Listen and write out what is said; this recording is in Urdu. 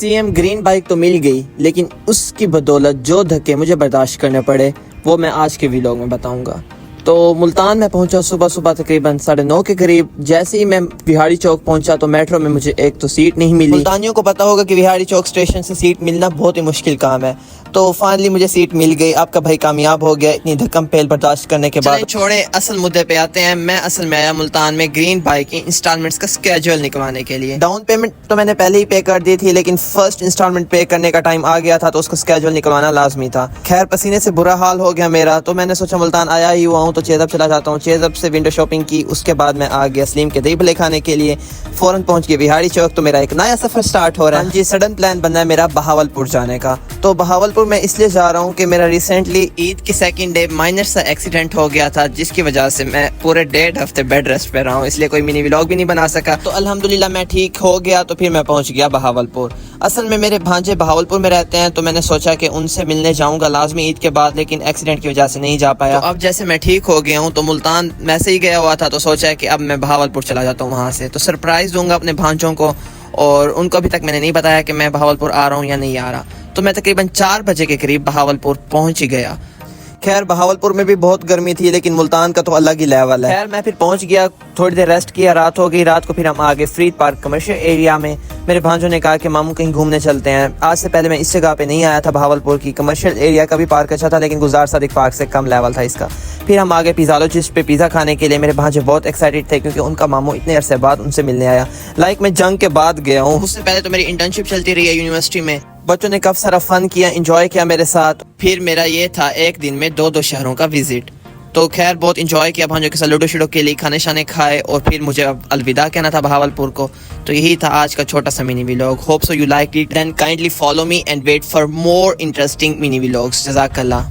CM گرین بائک تو مل گئی، لیکن اس کی بدولت جو دھکے مجھے برداشت کرنے پڑے وہ میں آج کے ویلاگ میں بتاؤں گا۔ تو ملتان میں پہنچا صبح تقریباً 9:30 کے قریب۔ جیسے ہی میں وہاڑی چوک پہنچا تو میٹرو میں مجھے ایک تو سیٹ نہیں ملی۔ ملتانیوں کو پتا ہوگا کہ وہاڑی چوک اسٹیشن سے سیٹ ملنا بہت ہی مشکل کام ہے، تو فائنلی مجھے سیٹ مل گئی۔ آپ کا بھائی کامیاب ہو گیا اتنی دھکم پھیل برداشت کرنے کے بعد۔ چھوڑیں، اصل مدعے پہ آتے ہیں۔ میں اصل میں آیا ملتان میں گرین بائک کی انسٹالمنٹس کا اسکیجول نکلوانے کے لیے۔ ڈاؤن پیمنٹ تو میں نے پہلے ہی پے کر دی تھی، لیکن فرسٹ انسٹالمنٹ پے کرنے کا ٹائم آ گیا تھا تو اس کو اسکیجول نکلوانا لازمی تھا۔ خیر پسینے سے برا حال ہو گیا میرا، تو میں نے سوچا ملتان آیا ہی ہوا ہوں تو چیزب چلا جاتا ہوں۔ چیزب سے ونڈو شاپنگ کی، اس کے بعد میں آ گیا سلیم کے دہی بھلے کھانے کے لیے۔ فوراً پہنچ گیا وہاڑی چوک، تو میرا ایک نیا سفر سٹارٹ ہو رہا ہے۔ جی سڈن پلان بنا ہے میرا بہاولپور جانے کا۔ تو بہاولپور میں اس لیے جا رہا ہوں کہ میرا ریسنٹلی عید کی سیکنڈ ڈے مائنر سا ایکسیڈنٹ ہو گیا تھا، جس کی وجہ سے میں پورے 1.5 ہفتے بیڈ ریسٹ پہ رہا ہوں، اس لیے کوئی منی ولاگ بھی نہیں بنا سکا۔ تو الحمدللہ میں ٹھیک ہو گیا، تو پھر میں پہنچ گیا بہاولپور۔ اصل میں میرے بھانجے بہاولپور میں رہتے ہیں، تو میں نے سوچا کہ ان سے ملنے جاؤں گا لازمی عید کے بعد، لیکن ایکسیڈنٹ کی وجہ سے نہیں جا پایا۔ تو اب جیسے میں ٹھیک ہو گیا ہوں تو ملتان ویسے ہی گیا ہوا تھا، تو سوچا کہ اب میں بہاولپور چلا جاتا ہوں، وہاں سے تو سرپرائز دوں گا اپنے بھانجوں کو، اور ان کو ابھی تک میں نے نہیں بتایا کہ میں بہاولپور آ رہا ہوں یا نہیں آ رہا۔ تو میں تقریباً 4 بجے کے قریب بہاولپور پہنچ گیا۔ خیر بہاولپور میں بھی بہت گرمی تھی، لیکن ملتان کا تو الگ ہی لیول ہے۔ خیر میں پھر پہنچ گیا، تھوڑی دیر ریسٹ کیا، رات ہو گئی۔ رات کو پھر ہم آگے فرید پارک کمرشل ایریا میں۔ میرے بھانجوں نے کہا کہ ماموں کہیں گھومنے چلتے ہیں۔ آج سے پہلے میں اس جگہ پہ نہیں آیا تھا، بہاولپور کی کمرشل ایریا کا بھی پارک اچھا تھا، لیکن گلزار صادق پارک سے کم لیول تھا اس کا۔ پھر ہم آگے پیزالوجسٹ پہ پیزا کھانے کے لیے۔ میرے بھانجے بہت ایکسائٹڈ تھے کیونکہ ان کا ماموں اتنے عرصے بعد ان سے ملنے آیا۔ میں جنگ کے بعد گیا ہوں، اس سے پہلے تو میری انٹرنشپ چلتی رہی ہے یونیورسٹی میں۔ بچوں نے کافی سارا فن کیا، انجوائے کیا میرے ساتھ۔ پھر میرا یہ تھا ایک دن میں 2 شہروں کا وزٹ۔ تو خیر بہت انجوائے کیا بھانجوں کے ساتھ، لوڈو شیڈو کے لیے، کھانے شانے کھائے، اور پھر مجھے اب الوداع کہنا تھا بہاولپور کو۔ تو یہی تھا آج کا چھوٹا سا mini vlog. Hope so you like it, then kindly follow me and wait for more interesting mini vlogs. جزاک اللہ۔